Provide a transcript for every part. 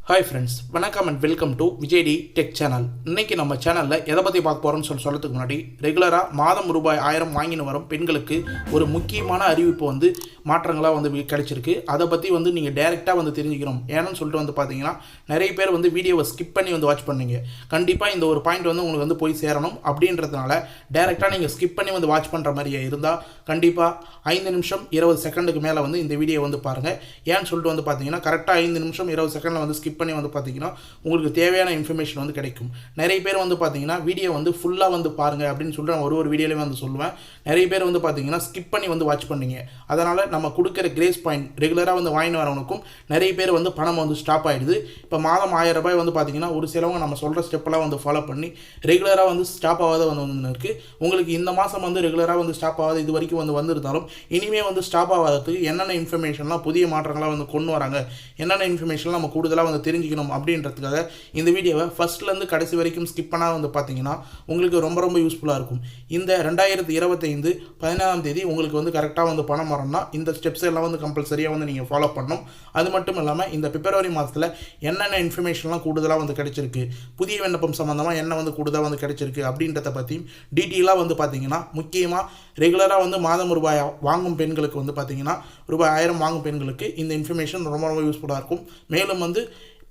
Hi friends, வணக்கம் and welcome to Vijay T tech channel. இன்றைக்கி நம்ம சேனலில் எதை பற்றி பார்க்க போகிறோம்னு சொல்கிறதுக்கு முன்னாடி ரெகுலராக மாதம் ரூபாய் 1000 வாங்கின்னு வரும் பெண்களுக்கு ஒரு முக்கியமான அறிவிப்பு மாற்றங்களாக கிடைச்சிருக்கு. அதை பற்றி நீங்கள் டேரெக்டாக தெரிஞ்சுக்கணும். ஏன்னு சொல்லிட்டு பார்த்தீங்கன்னா நிறைய பேர் வீடியோவை ஸ்கிப் பண்ணி வாட்ச் பண்ணீங்க. கண்டிப்பாக இந்த ஒரு பாயிண்ட் உங்களுக்கு போய் சேரணும் அப்படின்றதுனால டேரெக்டாக நீங்கள் ஸ்கிப் பண்ணி வாட்ச் பண்ணுற மாதிரியே இருந்தால் கண்டிப்பாக 5 நிமிஷம் 20 செகண்டுக்கு மேலே இந்த வீடியோ பாருங்கள். ஏன்னு சொல்லிட்டு பார்த்தீங்கன்னா கரெக்டாக 5 நிமிஷம் 20 செகண்டில் ஸ்கிப் பண்ணி பார்த்தீங்கன்னா உங்களுக்கு தேவையான இன்ஃபர்மேஷன் கிடைக்கும். நிறைய பேர் பார்த்தீங்கன்னா வீடியோ ஃபுல்லாக பாருங்க அப்படின்னு சொல்லிட்டு நான் ஒரு வீடியோலையும் சொல்லுவேன். நிறைய பேர் பார்த்தீங்கன்னா ஸ்கிப் பண்ணி வாட்ச் பண்ணீங்க. அதனால் நம்ம கொடுக்குற கிரேஸ் பாயிண்ட் ரெகுலராக வாங்கி வரவனுக்கும் நிறைய பேர் பணம் ஸ்டாப் ஆகிடுது. இப்போ மாதம் 1000 ரூபாய் பார்த்தீங்கன்னா ஒரு சிலவங்க நம்ம சொல்கிற ஸ்டெப்பெல்லாம் ஃபாலோ பண்ணி ரெகுலராக ஸ்டாப் ஆகாத இருக்குது. உங்களுக்கு இந்த மாதம் ரெகுலராக ஸ்டாப் ஆகாத இது வரைக்கும் வந்திருந்தாலும் இனிமேல் ஸ்டாப் ஆகாததுக்கு என்னென்ன இன்ஃபர்மேஷன்லாம் புதிய மாற்றங்களாக கொண்டு வராங்க, என்னென்ன இன்ஃபர்மேஷன்லாம் நம்ம கூடுதலாக தெரிஞ்சுக்கணும் அப்படின்றதுக்காக இந்த வீடியோவை ஃபர்ஸ்ட்லேருந்து கடைசி வரைக்கும் ஸ்கிப் பண்ணால் பார்த்தீங்கன்னா உங்களுக்கு ரொம்ப ரொம்ப யூஸ்ஃபுல்லாக இருக்கும். இந்த 2025 17ஆம் தேதி உங்களுக்கு கரெக்டாக பணம் வரணும்னா இந்த ஸ்டெப்ஸ் எல்லாம் கம்பல்சரியாக நீங்கள் ஃபாலோ பண்ணணும். அது மட்டும் இல்லாமல் இந்த பிப்ரவரி மாதத்தில் என்னென்ன இன்ஃபர்மேஷன்லாம் கூடுதலாக கிடைச்சிருக்கு, புதிய விண்ணப்பம் சம்மந்தமாக என்ன கூடுதலாக கிடைச்சிருக்கு அப்படின்றத பற்றியும் டீட்டெயிலாக பார்த்தீங்கன்னா முக்கியமாக ரெகுலராக மாதம் ரூபாய் வாங்கும் பெண்களுக்கு பார்த்தீங்கன்னா ரூபாய் 1000 வாங்கும் பெண்களுக்கு இந்த இன்ஃபர்மேஷன் ரொம்ப ரொம்ப யூஸ்ஃபுல்லாக இருக்கும். மேலும்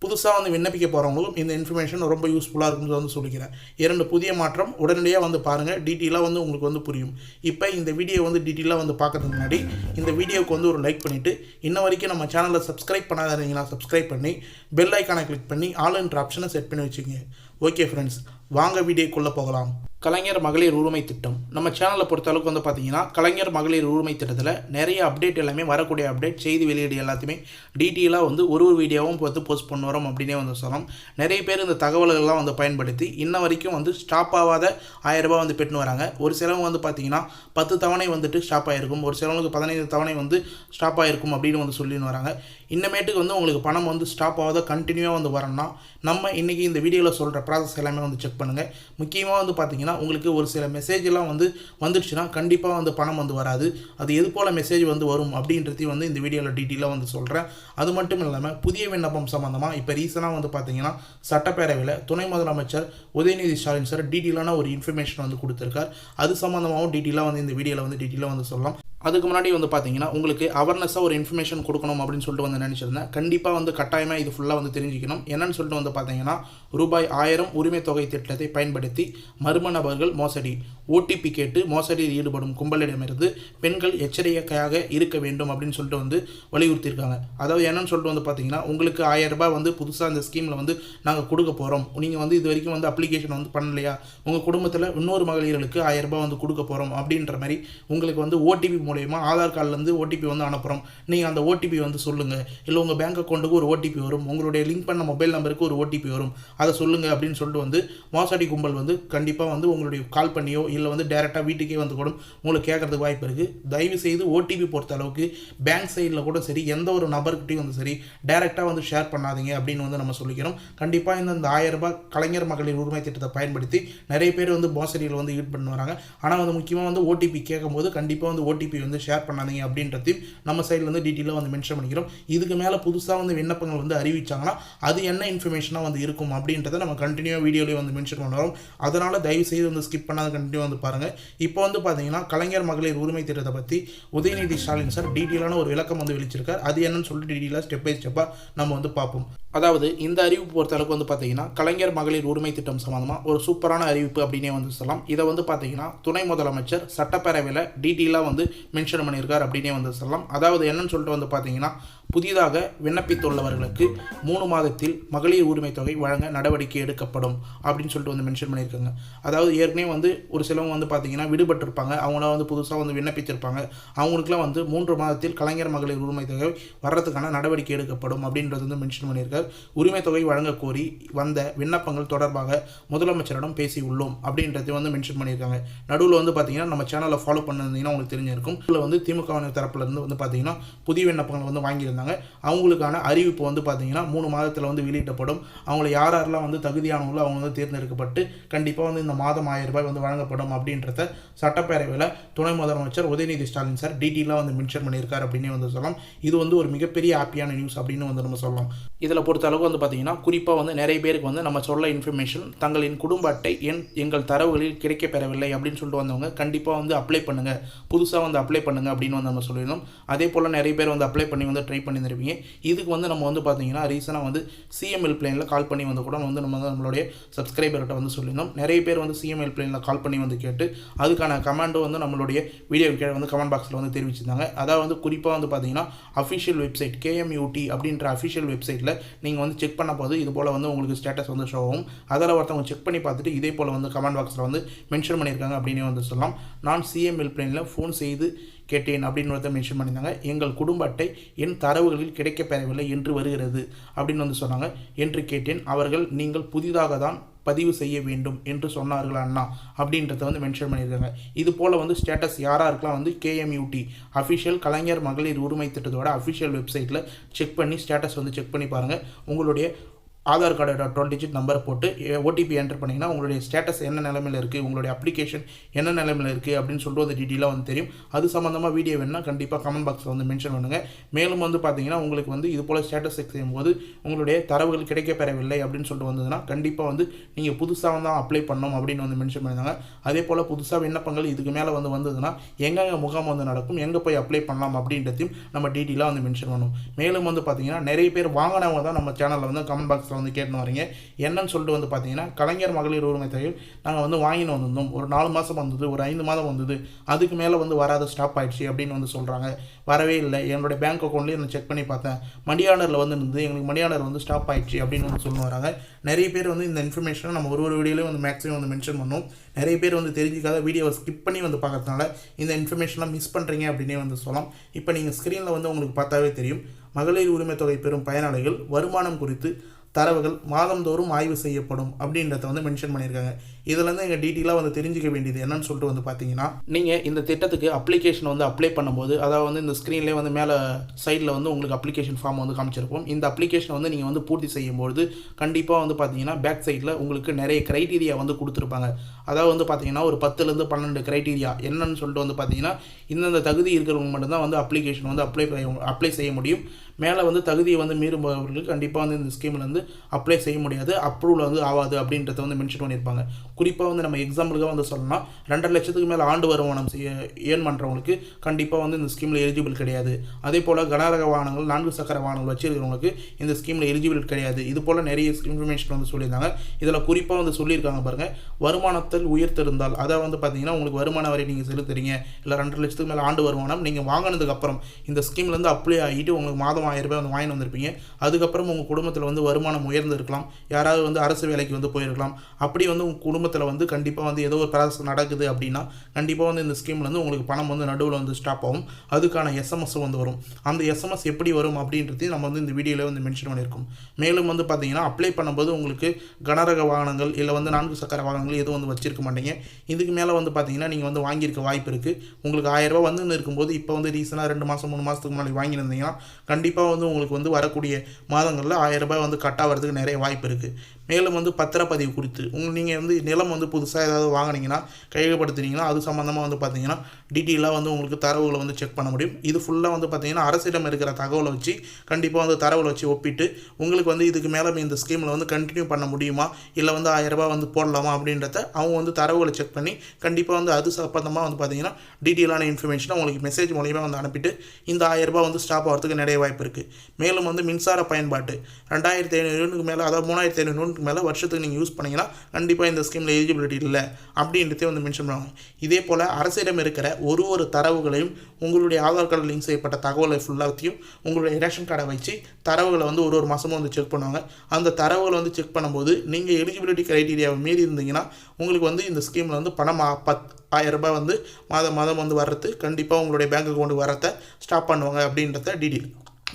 புதுசாக விண்ணப்பிக்க போகிறவங்களுக்கும் இந்த இன்ஃபர்மேஷன் ரொம்ப யூஸ்ஃபுல்லாக இருக்கும்னு சொல்லிக்கிறேன். 2 புதிய மாற்றம் உடனடியாக பாருங்கள். டீட்டெயிலாக உங்களுக்கு புரியும். இப்போ இந்த வீடியோ டீட்டெயிலாக பார்க்கறதுக்கு முன்னாடி இந்த வீடியோவுக்கு ஒரு லைக் பண்ணிவிட்டு இன்ன வரைக்கும் நம்ம சேனலை சப்ஸ்கிரைப் பண்ணாதீங்கன்னா சப்ஸ்கிரைப் பண்ணி பெல் ஐக்கானை கிளிக் பண்ணி ஆல் என்ற ஆப்ஷனை செட் பண்ணி வச்சுக்கோங்க. ஓகே ஃப்ரெண்ட்ஸ், வாங்க வீடியோக்குள்ளே போகலாம். கலைஞர் மகளிர் உரிமை திட்டம் நம்ம சேனலை பொறுத்தளவுக்கு பார்த்தீங்கன்னா கலைஞர் மகளிர் உரிமை திட்டத்தில் நிறைய அப்டேட் எல்லாமே வரக்கூடிய அப்டேட் செய்தி வெளியீடு எல்லாத்தையுமே டீட்டெயிலாக ஒரு வீடியோவும் போஸ்ட் பண்ண வரோம் அப்படின்னே சொல்லலாம். நிறைய பேர் இந்த தகவல்கள்லாம் பயன்படுத்தி இன்ன வரைக்கும் ஸ்டாப் ஆகாத 1000 ரூபாய் பெற்றுன்னு வராங்க. ஒரு சிலவங்க பார்த்தீங்கன்னா 10 தவணை ஸ்டாப் ஆகிருக்கும், ஒரு சிலவங்களுக்கு 15 தவணை ஸ்டாப் ஆகிருக்கும் அப்படின்னு சொல்லின்னு வராங்க. இன்னமேட்டுக்கு உங்களுக்கு பணம் ஸ்டாப் ஆகாத கண்டினியூவாக வரணும்னா நம்ம இன்றைக்கி இந்த வீடியோவில் சொல்கிற ப்ராசஸ் எல்லாமே செக் பண்ணுங்கள். முக்கியமாக பார்த்தீங்கன்னா உங்களுக்கு ஒரு சில மெசேஜ் எல்லாம் வந்துடுச்சுன்னா கண்டிப்பாக பணம் வராது. அது எது போல் மெசேஜ் வரும் அப்படின்றதையும் இந்த வீடியோவில் டீட்டெயிலாக சொல்கிறேன். அது மட்டும் இல்லாமல் புதிய விண்ணப்பம் சம்மந்தமாக இப்போ ரீசனாக பார்த்தீங்கன்னா சட்டப்பேரவையில் துணை முதலமைச்சர் உதயநிதி ஸ்டாலின் சார் டீட்டெயிலான ஒரு இன்ஃபர்மேஷன் கொடுத்துருக்கார். அது சம்மந்தமாகவும் டீட்டெயிலாக இந்த வீடியோவில் டீட்டெயிலாக சொல்லலாம். அதுக்கு முன்னாடி பார்த்தீங்கன்னா உங்களுக்கு அவேர்னஸாக ஒரு இன்ஃபர்மேஷன் கொடுக்கணும் அப்படின்னு சொல்லிட்டு நினச்சிருந்தேன். கண்டிப்பாக கட்டாயமாக இது ஃபுல்லாக தெரிஞ்சுக்கணும். என்னன்னு சொல்லிட்டு பார்த்தீங்கன்னா ரூபாய் 1000 உரிமை தொகை திட்டத்தை பயன்படுத்தி மர்ம நபர்கள் மோசடி ஓடிபி கேட்டு மோசடியில் ஈடுபடும் கும்பலிடமிருந்து பெண்கள் எச்சரிக்கையாக இருக்க வேண்டும் அப்படின்னு சொல்லிட்டு வலியுறுத்தியிருக்காங்க. அதாவது என்னன்னு சொல்லிட்டு பார்த்தீங்கன்னா உங்களுக்கு 1000 ரூபாய் புதுசாக இந்த ஸ்கீமில் நாங்கள் கொடுக்க போகிறோம். நீங்கள் இது வரைக்கும் அப்ளிகேஷன் பண்ணலையா, உங்கள் குடும்பத்தில் இன்னொரு மகளிர்களுக்கு 1000 ரூபாய் கொடுக்க போகிறோம் அப்படின்ற மாதிரி உங்களுக்கு ஓடிபி மூலமா ஆதார் கார்டுலேருந்து ஓடிபி அனுப்புகிறோம். நீங்கள் அந்த ஓடிபி சொல்லுங்கள், இல்லை உங்கள் பேங்க் அக்கௌண்ட்டுக்கு ஒரு ஓடிபி வரும், உங்களுடைய லிங்க் பண்ண மொபைல் நம்பருக்கு ஒரு ஓடிபி வரும், அதை சொல்லுங்கள் அப்படின்னு சொல்லிட்டு மோசடி கும்பல் கண்டிப்பாக உங்களுடைய கால் பண்ணியோ இல்லை டேரெக்டாக வீட்டுக்கே கூட உங்களுக்கு கேட்கறதுக்கு வாய்ப்பு இருக்குது. தயவு செய்து ஓடிபி பொறுத்த அளவுக்கு பேங்க் சைடில் கூட சரி எந்த ஒரு நபர்கிட்டையும் சரி டேரெக்டாக ஷேர் பண்ணாதீங்க அப்படின்னு நம்ம சொல்லிக்கிறோம். கண்டிப்பாக இந்த 1000 ரூபாய் கலைஞர் மகளிர் உரிமை திட்டத்தை பயன்படுத்தி நிறைய பேர் மோசடியில் ஈடுபட்டு வராங்க. ஆனால் முக்கியமாக ஓடிபி கேட்கும்போது கண்டிப்பாக ஓடிபி ஷேர் பண்ணாதீங்க அப்படின்றதையும் நம்ம சைடில் டீட்டெயிலாக மென்ஷன் பண்ணிக்கிறோம். இதுக்கு மேலே புதுசாக விண்ணப்பங்கள் அறிவிச்சாங்கன்னா அது என்ன இன்ஃபர்மேஷனாக இருக்கும் அப்படின்றத நம்ம கண்டினியூவாக வீடியோலேயே மென்ஷன் பண்ணுறோம். அதனால் தயவு செய்து ஸ்கிப் பண்ணாத கண்டினியூ பாருங்கள். இப்போ பார்த்தீங்கன்னா கலைஞர் மகளிர் உரிமை திட்டத்தை பற்றி உதயநிதி ஸ்டாலின் சார் டீட்டெயிலான ஒரு விளக்கம் வெளிச்சிருக்கார். அது என்னன்னு சொல்லிட்டு டீட்டெயிலாக ஸ்டெப் பை ஸ்டெப்பாக நம்ம பார்ப்போம். அதாவது இந்த அறிவிப்பு பொறுத்தளவுக்கு பார்த்தீங்கன்னா கலைஞர் மகளிர் உரிமை திட்டம் சம்மந்தமாக ஒரு சூப்பரான அறிவிப்பு அப்படின்னே சொல்லலாம். இதை பார்த்தீங்கன்னா துணை முதலமைச்சர் சட்டப்பேரவையில் டீட்டெயிலாக மென்ஷன் பண்ணியிருக்கார் அப்படின்னே சொல்லலாம். அதாவது என்னன்னு சொல்லிட்டு பார்த்தீங்கன்னா புதிதாக விண்ணப்பித்துள்ளவர்களுக்கு 3 மாதத்தில் மகளிர் உரிமை தொகை வழங்க நடவடிக்கை எடுக்கப்படும் அப்படின்னு சொல்லிட்டு மென்ஷன் பண்ணியிருக்காங்க. அதாவது ஏற்கனவே ஒரு சிலவங்க பார்த்தீங்கன்னா விடுபட்டிருப்பாங்க, அவங்களாம் புதுசாக விண்ணப்பித்திருப்பாங்க. அவங்களுக்குலாம் 3 மாதத்தில் கலைஞர் மகளிர் உரிமை தொகை வர்றதுக்கான நடவடிக்கை எடுக்கப்படும் அப்படின்றது மென்ஷன் பண்ணியிருக்காரு. உரிமை தொகை வழங்க கோரி வந்த விண்ணப்பங்கள் தொடர்பாக முதலமைச்சரிடம் பேசி உள்ளோம் அப்படின்றத மென்ஷன் பண்ணியிருக்காங்க. நடுவில் பார்த்தீங்கன்னா நம்ம சேனலை ஃபாலோ பண்ணிருந்தீங்கன்னா உங்களுக்கு தெரிஞ்சிருக்கும். இதில் திமுக தரப்புல இருந்து பார்த்தீங்கன்னா புதிய விண்ணப்பங்கள் வாங்கியிருக்காங்க. சொல்லியிருந்தாங்க. அவங்களுக்கான அறிவிப்பு வந்து பார்த்தீங்கன்னா 3 மாதத்தில் வந்து வெளியிடப்படும். அவங்கள யாரெல்லாம் வந்து தகுதியானவங்களோ அவங்க வந்து தேர்ந்தெடுக்கப்பட்டு கண்டிப்பாக வந்து இந்த மாதம் 1000 ரூபாய் வந்து வழங்கப்படும் அப்படின்றத சட்டப்பேரவையில் துணை முதலமைச்சர் உதயநிதி ஸ்டாலின் சார் டீட்டெயிலாக வந்து மென்ஷன் பண்ணியிருக்காரு அப்படின்னே வந்து சொல்லலாம். இது வந்து ஒரு மிகப்பெரிய ஹாப்பியான நியூஸ் அப்படின்னு வந்து நம்ம சொல்லலாம். இதில் பொறுத்த அளவுக்கு வந்து பார்த்தீங்கன்னா குறிப்பாக வந்து நிறைய பேருக்கு வந்து நம்ம சொல்ல இன்ஃபர்மேஷன் தங்களின் குடும்ப அட்டை எங்கள் தரவுகளில் கிடைக்கப்பெறவில்லை அப்படின்னு சொல்லிட்டு வந்தவங்க கண்டிப்பாக வந்து அப்ளை பண்ணுங்கள், புதுசாக வந்து அப்ளை பண்ணுங்கள் அப்படின்னு வந்து நம்ம சொல்லியிருந்தோம். அதே போல் நிறைய பேர் வந்து அப்ளை பண்ணி வந்து ட்ரை பண்ணியிருப்பீங்க. இதுக்கு வந்து நம்ம வந்து பார்த்தீங்கன்னா ரீசனாக வந்து சிஎம் ஹெல்ப்லைனில் கால் பண்ணி வந்து கூட வந்து நம்மளுடைய சப்ஸ்கிரைபர்கிட்ட வந்து சொல்லியிருந்தோம். நிறைய பேர் வந்து சிஎம் ஹெல்ப்லைனில் கால் பண்ணி வந்து கேட்டு அதுக்கான கமெண்டும் வந்து நம்மளுடைய வீடியோ கீழே வந்து கமெண்ட் பாக்ஸில் வந்து தெரிவிச்சிருந்தாங்க. அதாவது வந்து குறிப்பாக வந்து பார்த்தீங்கன்னா அஃபிஷியல் வெப்சைட் KMUT அப்படின்ற அஃபிஷியல் வெப்சைட்டில் நீங்கள் வந்து செக் பண்ண போது இது போல் வந்து உங்களுக்கு ஸ்டேட்டஸ் வந்து ஷோ ஆகும். அதில் ஒருத்தவங்க செக் பண்ணி பார்த்துட்டு இதே போல் வந்து கமெண்ட் பாக்ஸில் வந்து மென்ஷன் பண்ணியிருக்காங்க அப்படின்னு வந்து சொல்லலாம். நான் சிஎம் ஹெல்ப்லைனில் ஃபோன் செய்து கேட்டேன் அப்படின்னு ஒருத்தர் மென்ஷன் பண்ணியிருந்தாங்க. எங்கள் குடும்ப அட்டை என் தரவுகளில் கிடைக்கப்பெறவில்லை என்று வருகிறது அப்படின்னு வந்து சொன்னாங்க. என்று கேட்டேன். அவர்கள் நீங்கள் புதிதாக தான் பதிவு செய்ய வேண்டும் என்று சொன்னார்கள் அண்ணா அப்படின்றத வந்து மென்ஷன் பண்ணியிருக்காங்க. இது போல் வந்து ஸ்டேட்டஸ் யாராக இருக்கலாம் வந்து KMUT அஃபிஷியல் கலைஞர் மகளிர் உரிமை திட்டத்தோட அஃபிஷியல் வெப்சைட்டில் செக் பண்ணி ஸ்டேட்டஸ் வந்து செக் பண்ணி பாருங்கள். உங்களுடைய ஆதார் கார்டோட 12 டிஜிட் நம்பரை போட்டு OTP என்டர் பண்ணிங்கன்னா உங்களுடைய ஸ்டேட்டஸ் என்ன நிலைமையில் இருக்குது, உங்களுடைய அப்ளிகேஷன் என்ன நிலைமையில் இருக்குது அப்படின்னு சொல்லிட்டு வந்து டீட்டெயிலாக வந்து தெரியும். அது சம்மந்தமாக வீடியோ வேணுன்னா கண்டிப்பாக கமெண்ட் பாக்ஸில் வந்து மென்ஷன் பண்ணுங்கள். மேலும் வந்து பார்த்தீங்கன்னா உங்களுக்கு வந்து இது போல் ஸ்டேட்டஸ் செக் செய்யும்போது உங்களுடைய தரவுகள் கிடைக்கப்பெறவில்லை அப்படின்னு சொல்லிட்டு வந்ததுன்னா கண்டிப்பாக வந்து நீங்கள் புதுசாக தான் அப்ளை பண்ணணும் அப்படின்னு வந்து மென்ஷன் பண்ணியிருந்தாங்க. அதே போல் புதுசாக விண்ணப்பங்கள் இதுக்கு மேலே வந்து வந்ததுன்னா எங்கெங்கே முகாம் வந்து நடக்கும், எங்கே போய் அப்ளை பண்ணலாம் அப்படின்றதையும் நம்ம டீட்டெயிலாக வந்து மென்ஷன் பண்ணணும். மேலும் வந்து பார்த்தீங்கன்னா நிறைய பேர் வாங்கினவங்க தான் நம்ம சேனலில் வந்து கமெண்ட் பாக்ஸில் வந்து கேட்டு வரீங்க. என்னன்னு சொல்லிட்டு வந்து பார்த்தீங்கன்னா கலைஞர் மகளிர் உரிமை தொகையில் நாங்கள் வந்து வாங்கின்னு வந்திருந்தோம். ஒரு 4 மாதம் வந்தது, ஒரு 5 மாதம் வந்தது, அதுக்கு மேலே வந்து வராத ஸ்டாப் ஆயிடுச்சு அப்படின்னு வந்து சொல்கிறாங்க. வரவே இல்லை, என்னோடய பேங்க் அக்கௌண்ட்லேயே நான் செக் பண்ணி பார்த்தேன், மணி ஆர்டரில் வந்து இருந்தது, எங்களுக்கு மணி ஆர்டர் வந்து ஸ்டாப் ஆயிடுச்சு அப்படின்னு வந்து சொல்ல வராங்க. நிறைய பேர் வந்து இந்த இன்ஃபர்மேஷனை நம்ம ஒரு வீடியோலையும் வந்து மேக்ஸிமம் வந்து மென்ஷன் பண்ணோம். நிறைய பேர் வந்து தெரிஞ்சிக்காத வீடியோவை ஸ்கிப் பண்ணி வந்து பார்க்கறதுனால இந்த இன்ஃபர்மேஷன்லாம் மிஸ் பண்ணுறீங்க அப்படின்னே வந்து சொல்லலாம். இப்போ நீங்கள் ஸ்க்ரீனில் வந்து உங்களுக்கு பார்த்தாவே தெரியும். மகளிர் உரிமை தொகை பெறும் பயனாளிகள் வருமானம் குறித்து தரவுகள் மாதந்தோறும் ஆய்வு செய்யப்படும் அப்படின்றத வந்து மென்ஷன் பண்ணியிருக்காங்க. இதுலேருந்து எங்கள் டீட்டெயிலாக வந்து தெரிஞ்சிக்க வேண்டியது என்னன்னு சொல்லிட்டு வந்து பார்த்தீங்கன்னா நீங்கள் இந்த திட்டத்துக்கு அப்ளிகேஷன் வந்து அப்ளை பண்ணும்போது அதாவது வந்து இந்த ஸ்க்ரீன்லேயே வந்து மேலே சைடில் வந்து உங்களுக்கு அப்ளிகேஷன் ஃபார்ம் வந்து காமிச்சிருப்போம். இந்த அப்ளிகேஷன் வந்து நீங்கள் வந்து பூர்த்தி செய்யும்போது கண்டிப்பாக வந்து பார்த்தீங்கன்னா பேக் சைடில் உங்களுக்கு நிறைய க்ரைட்டீரியா வந்து கொடுத்துருப்பாங்க. அதாவது வந்து பார்த்தீங்கன்னா ஒரு 10லேருந்து 12 க்ரைட்டீரியா என்னன்னு சொல்லிட்டு வந்து பார்த்தீங்கன்னா இந்தந்த தகுதி இருக்கிறவங்க மட்டும்தான் வந்து அப்ளிகேஷன் வந்து அப்ளை செய்ய முடியும். மேலே வந்து தகுதியை வந்து மீறுபவர்களுக்கு கண்டிப்பாக வந்து இந்த ஸ்கீமில் வந்து அப்ளை செய்ய முடியாது, அப்ரூவல் வந்து ஆகாது அப்படின்றத வந்து மென்ஷன் பண்ணியிருப்பாங்க. குறிப்பாக வந்து நம்ம எக்ஸாம்பிளுக்காக வந்து சொல்லணும்னா 2.5 லட்சத்துக்கு மேலே ஆண்டு வருமானம் ஏர்ன் பண்ணுறவங்களுக்கு கண்டிப்பாக வந்து இந்த ஸ்கீமில் எலிஜிபிள் கிடையாது. அதே போல் கனரக வாகனங்கள் 4 சக்கர வாகனங்கள் வச்சிருக்கிறவங்களுக்கு இந்த ஸ்கீமில் எலிஜிபிள் கிடையாது. இது போல் நிறைய இன்ஃபர்மேஷன் வந்து சொல்லியிருந்தாங்க. இதில் குறிப்பாக வந்து சொல்லியிருக்காங்க பாருங்கள், வருமானத்தில் உயர்த்திருந்தால் அதாவது வந்து பார்த்தீங்கன்னா உங்களுக்கு வருமான வரி நீங்கள் செலுத்துறீங்க இல்லை 2.5 லட்சத்துக்கு மேலே ஆண்டு வருமானம் நீங்கள் வாங்கினதுக்கப்புறம் இந்த ஸ்கீம்லேருந்து அப்ளை ஆகிட்டு உங்களுக்கு மாதம் 1000 ரூபாய் வந்து வாங்கிட்டு வந்திருப்பீங்க. அதுக்கப்புறம் உங்கள் குடும்பத்தில் வந்து வருமானம் உயர்ந்து இருக்கலாம், யாராவது வந்து அரசு வேலைக்கு வந்து போயிருக்கலாம். அப்படி வந்து உங்கள் குடும்பத்தில் வந்து கண்டிப்பாக வந்து ஏதோ ஒரு ப்ராசஸ் நடக்குது அப்படின்னா கண்டிப்பாக வந்து இந்த ஸ்கீமில் வந்து உங்களுக்கு பணம் வந்து நடுவில் வந்து ஸ்டாப் ஆகும். அதுக்கான SMS வந்து வரும். அந்த SMS எப்படி வரும் அப்படின்றதையும் நம்ம வந்து இந்த வீடியோவில் வந்து மென்ஷன் பண்ணியிருக்கோம். மேலும் வந்து பார்த்தீங்கன்னா அப்ளை பண்ணும்போது உங்களுக்கு கனரக வாகனங்கள் இல்லை வந்து 4 சக்கர வாகனங்கள் எதுவும் வந்து வச்சிருக்க மாட்டீங்க. இதுக்கு மேலே வந்து பார்த்தீங்கன்னா நீங்கள் வந்து வாங்கியிருக்க வாய்ப்பு இருக்குது. உங்களுக்கு 1000 ரூபாய் வந்து இருக்கும்போது இப்போ வந்து ரீசனாக 2 மாதம் 3 மாதத்துக்கு முன்னாடி வாங்கியிருந்தீங்கன்னா கண்டிப்பாக வந்து உங்களுக்கு வந்து வரக்கூடிய மாதங்களில் 1000 ரூபாய் வந்து கட் ஆகிறதுக்கு நிறைய வாய்ப்பு இருக்குது. மேலும் வந்து பத்திரப்பதிவு குறித்து நீங்கள் வந்து நிலம் வந்து புதுசாக ஏதாவது வாங்கினீங்கன்னா கையகப்படுத்தினீங்கன்னா அது சம்மந்தமாக வந்து பார்த்தீங்கன்னா டீட்டெயிலாக வந்து உங்களுக்கு தரவுகளை வந்து செக் பண்ண முடியும். இது ஃபுல்லாக வந்து பார்த்தீங்கன்னா அரசிடம் இருக்கிற தகவலை வச்சு கண்டிப்பாக வந்து தரவுகளை வச்சு ஒப்பிட்டு உங்களுக்கு வந்து இதுக்கு மேலே இந்த ஸ்கீமில் வந்து கண்டினியூ பண்ண முடியுமா இல்லை வந்து 1000 ரூபாய் வந்து போடலாமா அப்படின்றத அவங்க வந்து தரவுகளை செக் பண்ணி கண்டிப்பாக வந்து அது சம்பந்தமாக வந்து பார்த்தீங்கன்னா டீட்டெயிலான இன்ஃபர்மேஷனை உங்களுக்கு மெசேஜ் மூலியமாக வந்து அனுப்பிட்டு இந்த 1000 ரூபாய் வந்து ஸ்டாப் ஆகிறதுக்கு நிறைய வாய்ப்பு இருக்குது. மேலும் வந்து மின்சார பயன்பாட்டு 2500 யூனிட்டுக்கு மேலே அதாவது 3500 யூனிட்டுக்கு மேலே வருஷத்துக்கு நீங்கள் யூஸ் பண்ணிங்கன்னா கண்டிப்பாக இந்த ஸ்கீமில் எலிஜிபிலிட்டி இல்லை அப்படின்றதே வந்து மென்ஷன் பண்ணுவாங்க. இதே போல் அரசிடம் இருக்கிற ஒரு தரவுகளையும் உங்களுடைய ஆதார் கார்டு லிங்க் செய்யப்பட்ட தகவலை ஃபுல்லாத்தையும் உங்களுடைய ரேஷன் கார்டை வச்சு தரவுகளை வந்து ஒரு மாதமும் வந்து செக் பண்ணுவாங்க. அந்த தரவுகளை வந்து செக் பண்ணும்போது நீங்கள் எலிஜிபிலிட்டி க்ரைட்டீரியாவை மீறி இருந்தீங்கன்னா உங்களுக்கு வந்து இந்த ஸ்கீமில் வந்து பணம் 1000 ரூபாய் வந்து மாதம் வந்து வர்றது கண்டிப்பாக உங்களுடைய பேங்க் அக்கௌண்ட்டுக்கு வரத்தை ஸ்டாப் பண்ணுவாங்க அப்படின்றத டீட்டெயில்.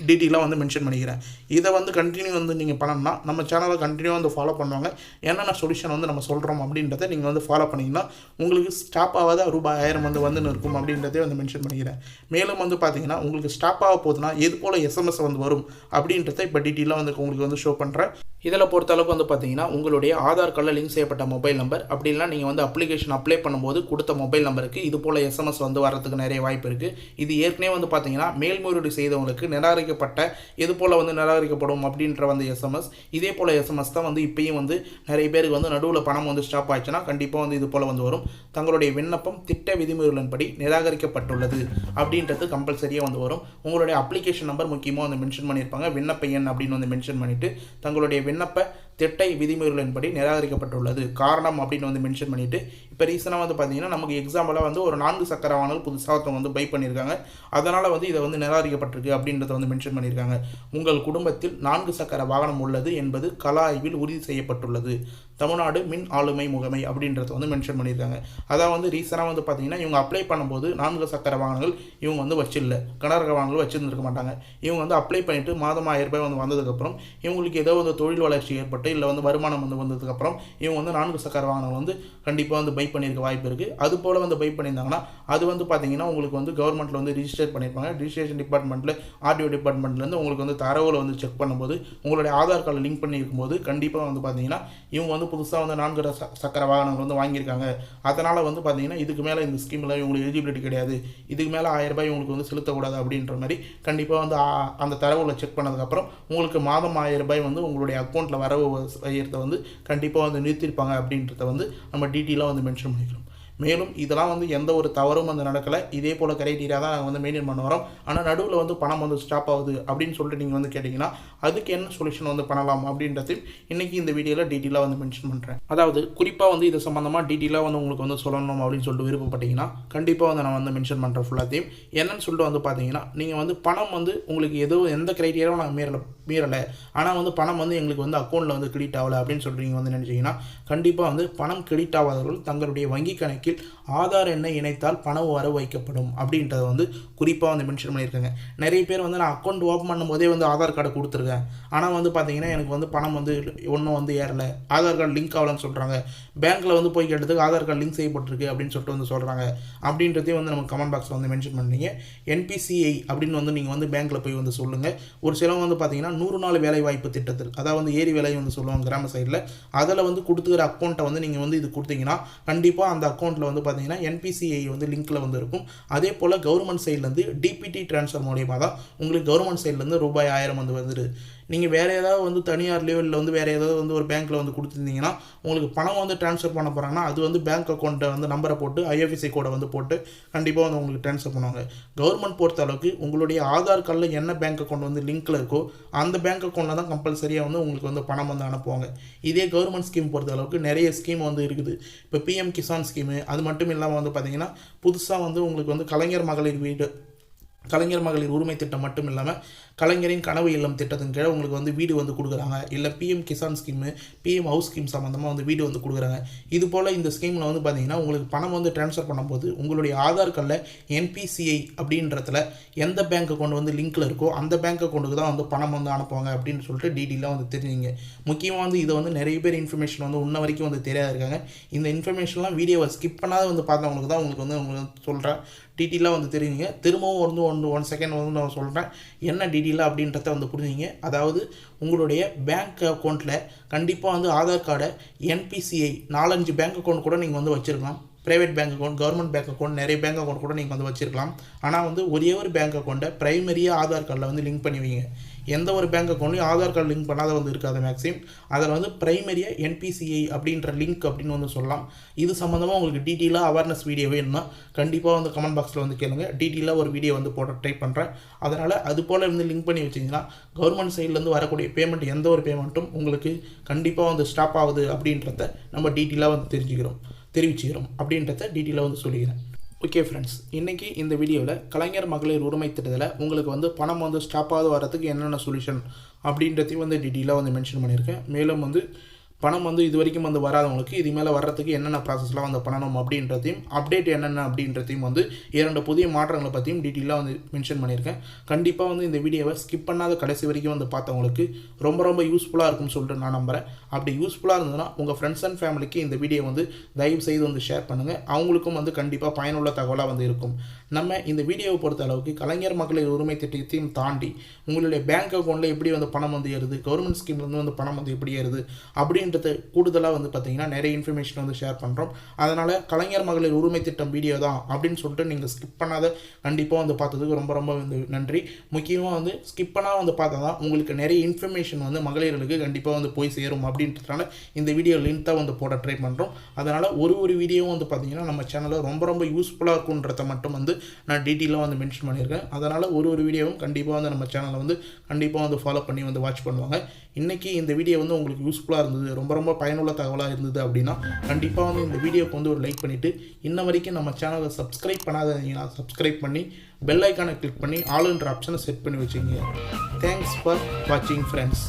டீட்டெயிலாக வந்து மென்ஷன் பண்ணிக்கிறேன். இதை வந்து கண்டினியூ வந்து நீங்கள் பண்ணணும்னா நம்ம சேனலை கண்டினியூ வந்து ஃபாலோ பண்ணுவாங்க. என்னென்ன சொல்யூஷன் வந்து நம்ம சொல்கிறோம் அப்படின்றத நீங்கள் வந்து ஃபாலோ பண்ணிங்கன்னா உங்களுக்கு ஸ்டாப் ஆகாத ரூபாய் 1000 வந்துன்னு இருக்கும் அப்படின்றதே வந்து மென்ஷன் பண்ணிக்கிறேன். மேலும் வந்து பார்த்தீங்கன்னா உங்களுக்கு ஸ்டாப் ஆக போகுதுன்னா எது போல் எஸ்எம்எஸ் வந்து வரும் அப்படின்றத இப்போ டீட்டெயிலாக வந்து உங்களுக்கு வந்து ஷோ பண்ணுறேன். இதில் பொறுத்தளவுக்கு வந்து பார்த்தீங்கன்னா உங்களுடைய ஆதார் கார்டில் லிங்க் செய்யப்பட்ட மொபைல் நம்பர் அப்படி இல்லைனா நீங்கள் வந்து அப்ளிகேஷன் அப்ளை பண்ணும்போது கொடுத்த மொபைல் நம்பருக்கு இது போல் எஸ்எம்எஸ் வந்து வரதுக்கு நிறைய வாய்ப்பு இருக்குது. இது ஏற்கனவே வந்து பார்த்தீங்கன்னா மேல்முறையீடு செய்தவங்களுக்கு நிராகரிக்கப்பட்ட இது போல் வந்து நிராகரிக்கப்படும் அப்படின்ற வந்து எஸ்எம்எஸ். இதே போல் எஸ்எம்எஸ் தான் வந்து இப்பயும் வந்து நிறைய பேருக்கு வந்து நடுவில் பணம் வந்து ஸ்டாப் ஆயிடுச்சுன்னா கண்டிப்பாக வந்து இது போல் வந்து வரும். தங்களுடைய விண்ணப்பம் திட்ட விதிமுறைகளின்படி நிராகரிக்கப்பட்டுள்ளது அப்படின்றது கம்பல்சரியாக வந்து வரும். உங்களுடைய அப்ளிகேஷன் நம்பர் முக்கியமாக வந்து மென்ஷன் பண்ணியிருப்பாங்க. விண்ணப்ப எண் அப்படின்னு வந்து மென்ஷன் பண்ணிவிட்டு தங்களுடைய விண்ணப்ப திட்டை விதிமுறைகளின்படி நிராகரிக்கப்பட்டுள்ளது காரணம் அப்படின்னு வந்து மென்ஷன் பண்ணிவிட்டு இப்போ ரீசனாக வந்து பார்த்தீங்கன்னா நமக்கு எக்ஸாம்பிளாக வந்து ஒரு 4 சக்கர வாகனம் புதுசாக ஒருத்தவங்க வந்து பை பண்ணியிருக்காங்க. அதனால் வந்து இதை வந்து நிராகரிக்கப்பட்டிருக்கு அப்படின்றத வந்து மென்ஷன் பண்ணியிருக்காங்க. உங்கள் குடும்பத்தில் 4 சக்கர வாகனம் உள்ளது என்பது கள ஆய்வில் உறுதி செய்யப்பட்டுள்ளது. தமிழ்நாடு மின் ஆளுமை முகமை அப்படின்றத வந்து மென்ஷன் பண்ணியிருக்காங்க. அதான் வந்து ரீசனாக வந்து பார்த்தீங்கன்னா இவங்க அப்ளை பண்ணும்போது 4 சக்கர வாகனங்கள் இவங்க வந்து வச்சிடல, கனரக வாகனங்கள் வச்சுருந்துருக்க மாட்டாங்க. இவங்க வந்து அப்ளை பண்ணிவிட்டு மாதம் 1000 ரூபாய் வந்து வந்ததுக்கப்புறம் இவங்களுக்கு ஏதோ வந்து தொழில் வளர்ச்சி ஏற்பட்டு இல்லை வந்து வருமானம் வந்து வந்ததுக்கப்புறம் இவங்க வந்து 4 சக்கர வாகனங்கள் வந்து கண்டிப்பாக வந்து பை பண்ணியிருக்க வாய்ப்பு இருக்குது. அது போல் வந்து பை பண்ணியிருந்தாங்கன்னா அது வந்து பார்த்தீங்கன்னா உங்களுக்கு வந்து கவர்மெண்ட்டில் வந்து ரிஜிஸ்டர் பண்ணியிருப்பாங்க. ரிஜிஸ்ட்ரேஷன் டிபார்ட்மெண்ட்டில் ஆர்டிஓ டிபார்ட்மெண்ட்லேருந்து உங்களுக்கு வந்து தரவில் வந்து செக் பண்ணும்போது உங்களுடைய ஆதார் கார்டு லிங்க் பண்ணியிருக்கும்போது கண்டிப்பாக வந்து பார்த்தீங்கன்னா இவங்க வந்து புதுசாக வந்து 4 சக்கர வாகனங்கள் வந்து வாங்கியிருக்காங்க. அதனால் வந்து பார்த்தீங்கன்னா இதுக்கு மேலே இந்த ஸ்கீமில் இவங்களுக்கு எலிஜிபிலிட்டி கிடையாது, இதுக்கு மேலே 1000 ரூபாய் இவங்களுக்கு வந்து செலுத்தக்கூடாது அப்படின்ற மாதிரி கண்டிப்பாக வந்து அந்த தரவில் செக் பண்ணதுக்கப்புறம் உங்களுக்கு மாதம் 1000 ரூபாய் வந்து உங்களுடைய அக்கௌண்ட்டில் வரவு செய்யறதை வந்து கண்டிப்பாக வந்து நிறுத்திருப்பாங்க அப்படின்றத வந்து நம்ம டீட்டெயிலாக வந்து மென்ஷன் பண்ணிக்கிறோம். மேலும் இதெல்லாம் வந்து எந்த ஒரு தவறும் வந்து நடக்கலை. இதே போல் கிரைட்டீரியா தான் நாங்கள் வந்து மெயின்டைன் பண்ண வரோம். ஆனால் நடுவில் வந்து பணம் வந்து ஸ்டாப் ஆகுது அப்படின்னு சொல்லிட்டு நீங்கள் வந்து கேட்டிங்கன்னா அதுக்கு என்ன சொல்யூஷன் வந்து பண்ணலாம் அப்படின்றது இன்றைக்கி இந்த வீடியோவில் டீட்டெயிலாக வந்து மென்ஷன் பண்ணுறேன். அதாவது குறிப்பாக வந்து இது சம்மந்தமாக டீட்டெயிலாக வந்து உங்களுக்கு வந்து சொல்லணும் அப்படின்னு சொல்லிட்டு விருப்பப்பட்டீங்கன்னா கண்டிப்பாக வந்து நான் வந்து மென்ஷன் பண்ணுறேன் ஃபுல்லாத்தையும். என்னன்னு சொல்லிட்டு வந்து பார்த்தீங்கன்னா நீங்கள் வந்து பணம் வந்து உங்களுக்கு எந்த கிரைட்டீரியாவும் நாங்கள் மீறலை, ஆனால் வந்து பணம் வந்து எங்களுக்கு வந்து அக்கௌண்ட்டில் வந்து கிரெடிட் ஆகலை அப்படின்னு சொல்கிறீங்க வந்து நினச்சிங்கன்னா கண்டிப்பாக வந்து பணம் கிரெடிட் ஆகாதவர்கள் தங்களுடைய வங்கி கணக்கில் ஆதார் எண்ணை இணைத்தால் பணம் வரவு வைக்கப்படும் அப்படின்றத வந்து குறிப்பாக வந்து மென்ஷன் பண்ணியிருக்காங்க. நிறைய பேர் வந்து நான் அக்கௌண்ட் ஓப்பன் பண்ணும்போதே வந்து ஆதார் கார்டை கொடுத்துருக்கேன், ஆனால் வந்து பார்த்தீங்கன்னா எனக்கு வந்து பணம் வந்து ஒன்றும் வந்து ஏறலை, ஆதார் கார்டு லிங்க் ஆகலன்னு சொல்கிறாங்க. பேங்க்கில் வந்து போய் கேட்டதுக்கு ஆதார் கார்டு லிங்க் செய்யப்பட்டிருக்கு அப்படின்னு சொல்லிட்டு வந்து சொல்கிறாங்க. அப்படின்றதையும் வந்து நம்ம கமெண்ட் பாக்ஸில் வந்து மென்ஷன் பண்ணீங்க. என்பிசிஐ அப்படின்னு வந்து நீங்கள் வந்து பேங்க்கில் போய் வந்து சொல்லுங்கள். ஒரு சிலவங்க வந்து பார்த்தீங்கன்னா 100 நாள் வேலை வாய்ப்பு திட்டத்தில் அதாவது ஏரி வேலை வந்து சொல்லுவாங்க கிராம சைடில், அதில் வந்து கொடுத்துக்கிற அக்கௌண்ட்டை வந்து நீங்கள் வந்து இது கொடுத்தீங்கன்னா கண்டிப்பாக அந்த அக்கௌண்ட்டில் வந்து பார்த்தீங்கன்னா என்பிசிஐ வந்து லிங்க்கில் வந்து இருக்கும். அதே போல் கவர்மெண்ட் சைட்லேருந்து டிபிடி ட்ரான்ஸ்ஃபர் மூலியமாக தான் உங்களுக்கு கவர்மெண்ட் சைட்லேருந்து ரூபாய் 1000 வந்து வந்துடுது. நீங்கள் வேறு ஏதாவது வந்து தனியார் லெவலில் வந்து வேறு ஏதாவது வந்து ஒரு பேங்க்கில் வந்து கொடுத்துருந்தீங்கன்னா உங்களுக்கு பணம் வந்து ட்ரான்ஸ்ஃபர் பண்ண போகிறாங்கன்னா அது வந்து பேங்க் அக்கௌண்ட்டை வந்து நம்பரை போட்டு ஐஎஃப்எஸ்சி கோடை வந்து போட்டு கண்டிப்பாக வந்து உங்களுக்கு ட்ரான்ஸ்ஃபர் பண்ணுவாங்க. கவர்மெண்ட் பொறுத்த அளவுக்கு உங்களுடைய ஆதார் கார்டில் என்ன பேங்க் அக்கௌண்ட் வந்து லிங்க்கில் இருக்கோ அந்த பேங்க் அக்கௌண்ட்டில் தான் கம்பல்சரியாக வந்து உங்களுக்கு வந்து பணம் வந்து அனுப்புவாங்க. இதே கவர்மெண்ட் ஸ்கீம் பொறுத்த அளவுக்கு நிறைய ஸ்கீம் வந்து இருக்குது. இப்போ பிஎம் கிசான் ஸ்கீமு அது மட்டும் இல்லாமல் வந்து பார்த்திங்கன்னா புதுசாக வந்து உங்களுக்கு வந்து கலைஞர் மகளிர் உரிமை திட்டம் மட்டும் இல்லாமல் கலைஞரின் கனவு இல்லம் திட்டத்தின் கீழே உங்களுக்கு வந்து வீடு வந்து கொடுக்குறாங்க. இல்லை PM Kisan scheme PM house scheme சம்மந்தமாக வந்து வீடு வந்து கொடுக்குறாங்க. இது போல் இந்த ஸ்கீமில் வந்து பார்த்திங்கன்னா உங்களுக்கு பணம் வந்து ட்ரான்ஸ்ஃபர் பண்ணும்போது உங்களுடைய ஆதார் கார்டில் என்பிசிஐ அப்படின்றதுல எந்த பேங்க் அக்கௌண்ட் வந்து லிங்க்கில் இருக்கோ அந்த பேங்க் அக்கௌண்ட்டுக்கு தான் வந்து பணம் வந்து அனுப்புவாங்க அப்படின்னு சொல்லிட்டு டீட்டெயிலாக வந்து தெரிஞ்சுங்க. முக்கியமாக வந்து இதை வந்து நிறைய பேர் இன்ஃபர்மேஷன் வந்து இன்ன வரைக்கும் வந்து தெரியாது இருக்காங்க. இந்த இன்ஃபர்மேஷன்லாம் வீடியோவை ஸ்கிப் பண்ணாத வந்து பார்த்தவங்களுக்கு தான் உங்களுக்கு சொல்கிறேன். டீட்டெயிலாக வந்து தெரியுங்க. திரும்பவும் வந்து 1 செகண்ட் வந்து நான் சொல்கிறேன் என்ன டீட்டெயிலாக அப்படின்றத வந்து புரிஞ்சுங்க. அதாவது உங்களுடைய பேங்க் அக்கௌண்ட்டில் கண்டிப்பாக வந்து ஆதார் கார்டை என்பிசிஐ 4-5 பேங்க் அக்கௌண்ட் கூட நீங்கள் வந்து வச்சுருக்கலாம். Private bank account, government bank account, நிறைய பேங்க் அக்கௌண்ட் கூட நீங்கள் வந்து வச்சுருக்கலாம். ஆனால் வந்து ஒரே ஒரு பேங்க் அக்கௌண்ட்டை ப்ரைமரியாக ஆதார் கார்டில் வந்து லிங்க் பண்ணி வைங்க. எந்த ஒரு பேங்க் அக்கௌண்ட்லையும் ஆதார் கார்டு லிங்க் பண்ணாத வந்து இருக்காது மேக்ஸிமம். அதில் வந்து ப்ரைமரியாக என்பிசிஐ அப்படின்ற லிங்க் அப்படின்னு வந்து சொல்லலாம். இது சம்மந்தமாக உங்களுக்கு டீட்டெயிலாக அவேர்னஸ் வீடியோ வேணும்னா கண்டிப்பாக வந்து கமெண்ட் பாக்ஸில் வந்து கேளுங்க. டீட்டெயிலாக ஒரு வீடியோ வந்து போட ட்ரை பண்ணுறேன். அதனால் அது போல் வந்து லிங்க் பண்ணி வச்சிங்கன்னா கவர்மெண்ட் சைட்லேருந்து வரக்கூடிய பேமெண்ட் எந்த ஒரு பேமெண்ட்டும் உங்களுக்கு கண்டிப்பாக வந்து ஸ்டாப் ஆகுது அப்படின்றத நம்ம டீட்டெயிலாக வந்து தெரிவிச்சுக்கிறோம் அப்படின்றத டீட்டெயிலாக வந்து சொல்லிக்கிறேன். ஓகே ஃப்ரெண்ட்ஸ், இன்றைக்கி இந்த வீடியோவில் கலைஞர் மகளிர் உரிமை திட்டத்தில் உங்களுக்கு வந்து பணம் வந்து ஸ்டாப் ஆகாத வரதுக்கு என்னென்ன சொல்யூஷன் அப்படின்றதையும் வந்து டீட்டெயிலாக வந்து மென்ஷன் பண்ணியிருக்கேன். மேலும் வந்து பணம் வந்து இது வரைக்கும் வந்து வராதவங்களுக்கு இது மேலே வர்றதுக்கு என்னென்ன ப்ராசஸ்லாம் வந்து பண்ணணும் அப்படின்றதையும் அப்டேட் என்னென்ன அப்படின்றதையும் வந்து 2 புதிய மாற்றங்களை பற்றியும் டீட்டெயிலாக வந்து மென்ஷன் பண்ணியிருக்கேன். கண்டிப்பாக வந்து இந்த வீடியோவை ஸ்கிப் பண்ணாத கடைசி வரைக்கும் வந்து பார்த்தவங்களுக்கு ரொம்ப யூஸ்ஃபுல்லாக இருக்கும்னு சொல்லிட்டு நான் நம்புகிறேன். அப்படி யூஸ்ஃபுல்லாக இருந்ததுன்னா உங்கள் ஃப்ரெண்ட்ஸ் அண்ட் ஃபேமிலிக்கு இந்த வீடியோ வந்து தயவு செய்து வந்து ஷேர் பண்ணுங்கள். அவங்களுக்கும் வந்து கண்டிப்பாக பயனுள்ள தகவலாக வந்து இருக்கும். நம்ம இந்த வீடியோவை பொறுத்த அளவுக்கு கலைஞர் மகளிர் உரிமை திட்டத்தையும் தாண்டி உங்களுடைய பேங்க் அக்கௌண்ட்டில் எப்படி வந்து பணம் வந்து ஏறுது, கவர்மெண்ட் ஸ்கீம்லேருந்து வந்து பணம் வந்து எப்படி ஏறுது அப்படின்றது கூடுதலாக வந்து பார்த்திங்கன்னா நிறைய இன்ஃபர்மேஷன் வந்து ஷேர் பண்ணுறோம். அதனால் கலைஞர் மகளிர் உரிமை திட்டம் வீடியோ தான் அப்படின்னு சொல்லிட்டு நீங்கள் ஸ்கிப் பண்ணாத கண்டிப்பாக வந்து பார்த்ததுக்கு ரொம்ப வந்து நன்றி. முக்கியமாக வந்து ஸ்கிப் பண்ணால் வந்து பார்த்தா தான் உங்களுக்கு நிறைய இன்ஃபர்மேஷன் வந்து மகளிர்களுக்கு கண்டிப்பாக வந்து போய் சேரும் அப்படின்றதுனால இந்த வீடியோ லிங்க் தான் வந்து போட ட்ரை பண்ணுறோம். அதனால் ஒரு வீடியோவும் வந்து பார்த்திங்கன்னா நம்ம சேனலில் ரொம்ப யூஸ்ஃபுல்லாக இருக்குன்றத மட்டும் வந்து நான் டீட்டெயிலாக வந்து மென்ஷன் பண்ணியிருக்கேன். அதனால் ஒரு வீடியோவும் கண்டிப்பாக வந்து நம்ம சேனலை வந்து கண்டிப்பாக வந்து ஃபாலோ பண்ணி வந்து வாட்ச் பண்ணுவாங்க. இன்றைக்கி இந்த வீடியோ வந்து உங்களுக்கு யூஸ்ஃபுல்லாக இருந்தது, ரொம்ப பயனுள்ள தகவலாக இருந்தது அப்படின்னா கண்டிப்பாக வந்து இந்த வீடியோக்கு வந்து ஒரு லைக் பண்ணிவிட்டு இன்ன வரைக்கும் நம்ம சேனலை சப்ஸ்கிரைப் பண்ணாதீங்கன்னா சப்ஸ்கிரைப் பண்ணி பெல் ஐக்கானை கிளிக் பண்ணி ஆல்ன்ற ஆப்ஷனை செட் பண்ணி வச்சுங்க. தேங்க்ஸ் ஃபார் வாட்சிங் ஃப்ரெண்ட்ஸ்.